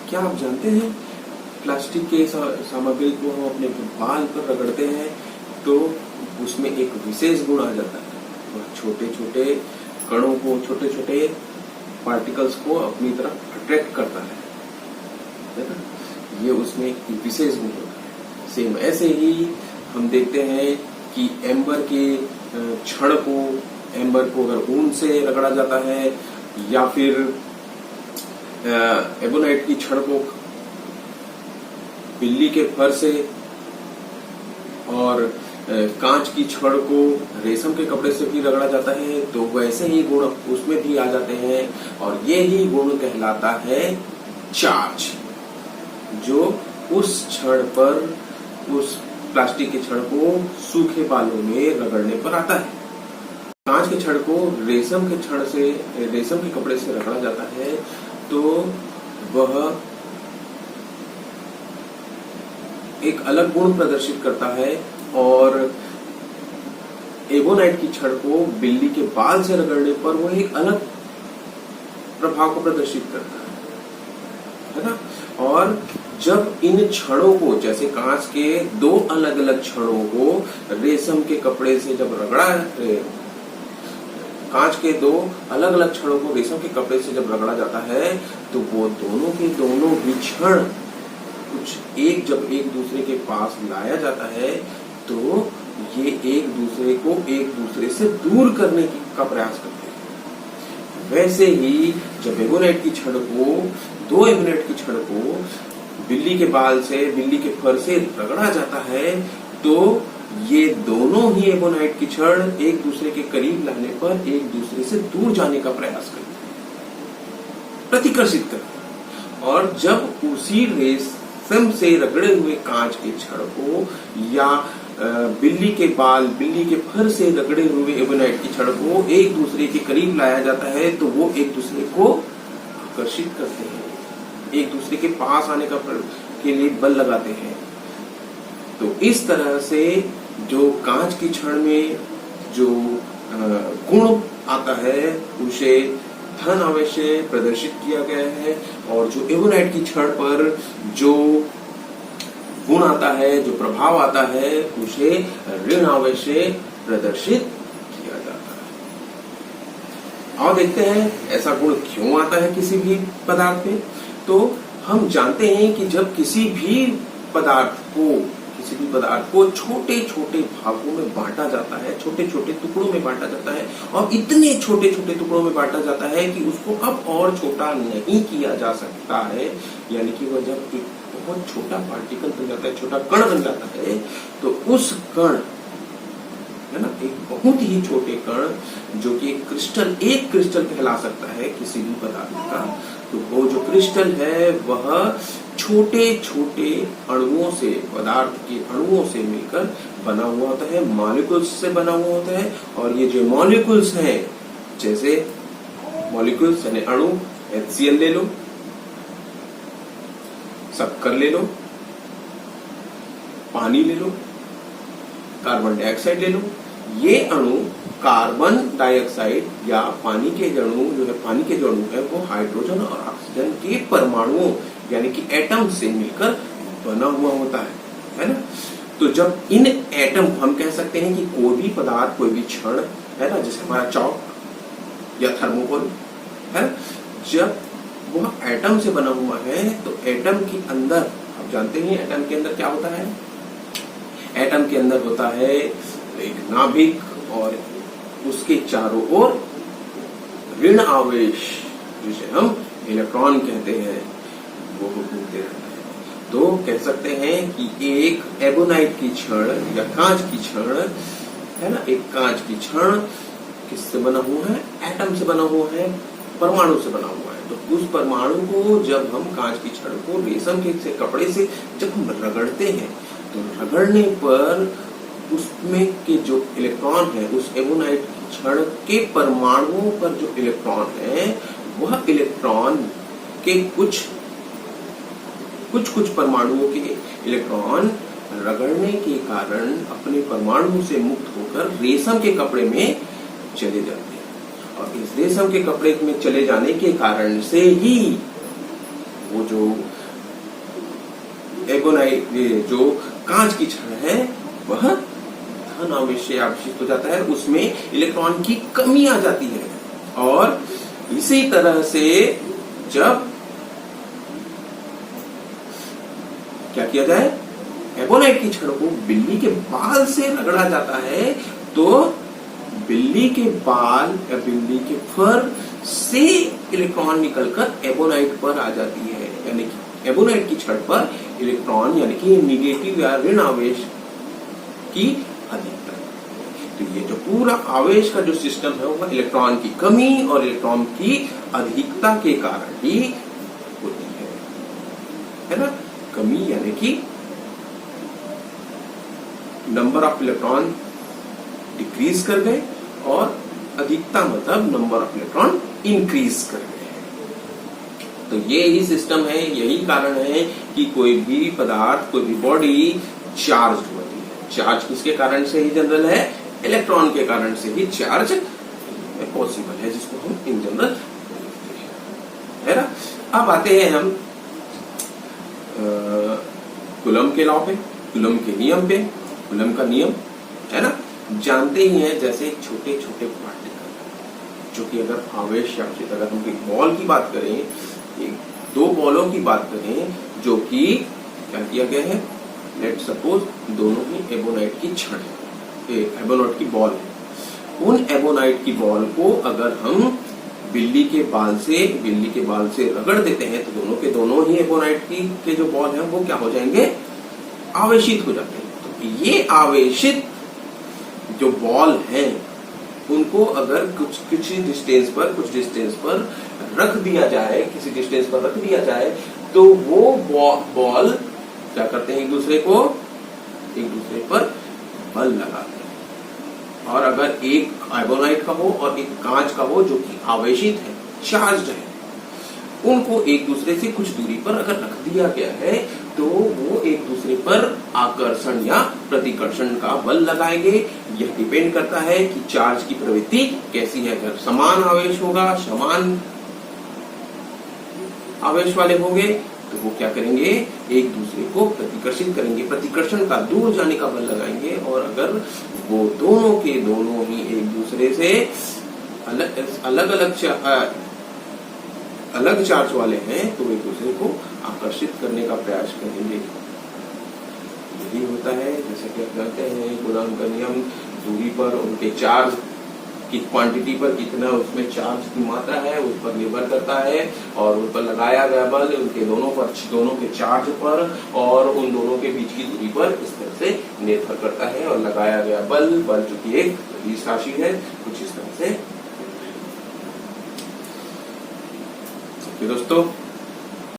क्या आप जानते हैं प्लास्टिक के सामग्री को हम अपने बाल पर रगड़ते हैं तो उसमें एक विशेष गुण आ जाता है, वह छोटे छोटे कणों को, छोटे छोटे पार्टिकल्स को अपनी तरफ अट्रैक्ट करता है ना। ये उसमें एक विशेष गुण होता है। सेम ऐसे ही हम देखते हैं कि एम्बर के छड़ को, एम्बर को अगर ऊन से रगड़ा जाता है या फिर एबोनाइट की छड़ को बिल्ली के फर से और कांच की छड़ को रेशम के कपड़े से भी रगड़ा जाता है तो वैसे ही गुण उसमें भी आ जाते हैं और ये ही गुण कहलाता है चार्ज, जो उस छड़ पर, उस प्लास्टिक के छड़ को सूखे बालों में रगड़ने पर आता है। कांच के छड़ को रेशम के छड़ से, रेशम के कपड़े से रगड़ा जाता है तो वह एक अलग गुण प्रदर्शित करता है और एबोनाइट की छड़ को बिल्ली के बाल से रगड़ने पर वह एक अलग प्रभाव को प्रदर्शित करता है ना। और जब इन छड़ों को, जैसे कांच के दो अलग अलग छड़ों को रेशम के कपड़े से जब कांच के दो अलग अलग छड़ों को रेशम के कपड़े से जब रगड़ा जाता है तो वो दोनों के दोनों भी छड़ कुछ एक, जब एक दूसरे के पास लाया जाता है तो ये एक दूसरे को एक दूसरे से दूर करने का प्रयास करते हैं। वैसे ही जब एबोनाइट की छड़ को, दो एबोनाइट की छड़ को बिल्ली के बाल से, बिल्ली के फर से रगड़ा जाता है तो ये दोनों ही एबोनाइट की छड़ एक दूसरे के करीब लाने पर एक दूसरे से दूर जाने का प्रयास करते हैं, प्रतिकर्षित करते हैं। और जब उसी रेशम से रगड़े हुए कांच के छड़ को या बिल्ली के बाल, बिल्ली के फर से रगड़े हुए एबोनाइट की छड़ को एक दूसरे के करीब लाया जाता है तो वो एक दूसरे को आकर्षित करते हैं, एक दूसरे के पास आने के लिए बल लगाते हैं। तो इस तरह से जो कांच की छड़ में जो गुण आता है उसे धन आवेश से प्रदर्शित किया गया है और जो एबोनाइट की छड़ पर जो गुण आता है, जो प्रभाव आता है, उसे ऋण आवेश से प्रदर्शित किया जाता है। और देखते हैं ऐसा गुण क्यों आता है किसी भी पदार्थ में। तो हम जानते हैं कि जब किसी भी पदार्थ को छोटे छोटे भागों में बांटा जाता है, छोटे छोटे टुकड़ों में बांटा जाता है और इतने छोटे छोटे टुकड़ों में बांटा जाता है कि उसको अब और छोटा नहीं किया जा सकता है, यानी कि वह जब एक बहुत छोटा पार्टिकल बन जाता है, छोटा कण बन जाता है तो उस कण, है ना, एक बहुत ही छोटे कण जो कि एक क्रिस्टल कहला सकता है किसी भी पदार्थ का, तो वो जो क्रिस्टल है वह छोटे छोटे अणुओं से, पदार्थ के अणुओं से मिलकर बना हुआ होता है, मॉलिक्यूल्स से बना हुआ होता है। और ये जो मॉलिक्यूल्स हैं, जैसे मॉलिक्यूल्स यानी अणु, HCl ले लो, शक्कर ले लो, पानी ले लो, कार्बन डाइऑक्साइड ले लो, ये अणु कार्बन डाइऑक्साइड या पानी के अणु जो है, पानी के जो अणु है वो हाइड्रोजन और ऑक्सीजन के परमाणुओं यानी कि एटम से मिलकर बना हुआ होता है ना। तो जब इन एटम, हम कह सकते हैं कि कोई भी पदार्थ, कोई भी क्षण है ना, जैसे हमारा चौक या थर्मोकोल है ना, जब वह एटम से बना हुआ है तो एटम के अंदर, आप जानते हैं एटम के अंदर क्या होता है, एटम के अंदर होता है एक नाभिक और उसके चारों ओर ऋण आवेश, जिसे हम इलेक्ट्रॉन कहते हैं, वो घूमते रहता है। तो कह सकते हैं कि एक एबोनाइट की छड़ या कांच की छड़ है ना, एक कांच की छड़ किससे बना हुआ है, एटम से बना हुआ है, परमाणु से बना हुआ है। तो उस परमाणु को जब हम कांच की छड़ को रेशम के कपड़े से जब हम रगड़ते हैं तो रगड़ने पर उसमें के जो इलेक्ट्रॉन है, उस एबोनाइट छड़ के परमाणुओं पर जो इलेक्ट्रॉन है, वह इलेक्ट्रॉन के कुछ परमाणुओं के इलेक्ट्रॉन रगड़ने के कारण अपने परमाणु से मुक्त होकर रेशम के कपड़े में चले जाते हैं और इस रेशम के कपड़े में चले जाने के कारण से ही वो जो एबोनाइट जो कांच की छड़ है वह धन आवेश से आवेशित हो जाता है, उसमें इलेक्ट्रॉन की कमी आ जाती है। और इसी तरह से जब क्या किया जाए, एबोनाइट की छड़ को बिल्ली के बाल से रगड़ा जाता है तो बिल्ली के बाल या बिल्ली के फर से इलेक्ट्रॉन निकलकर एबोनाइट पर आ जाती है, यानी कि एबोनाइट की छड़ पर इलेक्ट्रॉन यानी कि निगेटिव या ऋण आवेश की अधिकता। तो ये जो पूरा आवेश का जो सिस्टम है वो इलेक्ट्रॉन की कमी और इलेक्ट्रॉन की अधिकता के कारण ही होती है ना। कमी यानी कि नंबर ऑफ इलेक्ट्रॉन डिक्रीज कर गए और अधिकता मतलब नंबर ऑफ इलेक्ट्रॉन इंक्रीज कर गए। तो ये ही सिस्टम है, यही कारण है कि कोई भी पदार्थ, कोई भी बॉडी चार्ज होती है। चार्ज किसके कारण से ही जनरल है, इलेक्ट्रॉन के कारण से ही चार्ज पॉसिबल है, जिसको हम इन जनरल है ना। अब आते हैं हम कूलम के लॉ पे, कूलम के नियम पे। कूलम का नियम है ना, जानते ही हैं, जैसे छोटे छोटे पार्टिकल जो कि अगर आवेश आवेशित, अगर हम एक बॉल की बात करें, एक दो बॉलों की बात करें जो कि क्या किया गया है, लेट सपोज दोनों ही एबोनाइट की छड़ है, एबोनाइट की बॉल है। उन एबोनाइट की बॉल को अगर हम बिल्ली के बाल से रगड़ देते हैं तो दोनों के दोनों ही एबोनाइट के जो बॉल हैं वो क्या हो जाएंगे, आवेशित हो जाते हैं। तो ये आवेशित जो बॉल हैं उनको अगर कुछ डिस्टेंस पर रख दिया जाए, किसी डिस्टेंस पर रख दिया जाए तो वो बॉल क्या करते हैं, एक दूसरे पर बल लगाते हैं। और अगर एक एबोनाइट का हो और एक कांच का हो जो कि आवेशित है, चार्ज्ड है, उनको एक दूसरे से कुछ दूरी पर अगर रख दिया गया है तो वो एक दूसरे पर आकर्षण या प्रतिकर्षण का बल लगाएंगे। यह डिपेंड करता है कि चार्ज की प्रवृत्ति कैसी है। अगर समान आवेश होगा, समान आवेश वाले होंगे तो वो क्या करेंगे, एक दूसरे को प्रतिकर्षित करेंगे, प्रतिकर्षण का दूर जाने का बल लगाएंगे। और अगर वो दोनों के दोनों ही एक दूसरे से अलग चार्ज वाले हैं तो एक दूसरे को आकर्षित करने का प्रयास करेंगे। यही होता है, जैसे कि आप जानते हैं कूलम का नियम, दूरी पर उनके चार्ज की क्वांटिटी पर कितना उसमें चार्ज की मात्रा है उस पर निर्भर करता है। और उन पर लगाया गया बल उनके दोनों के चार्ज पर और उन दोनों के बीच की दूरी पर इस तरह से निर्भर करता है। और लगाया गया बल चूंकि एक सदिश राशि है, कुछ इस तरह से। दोस्तों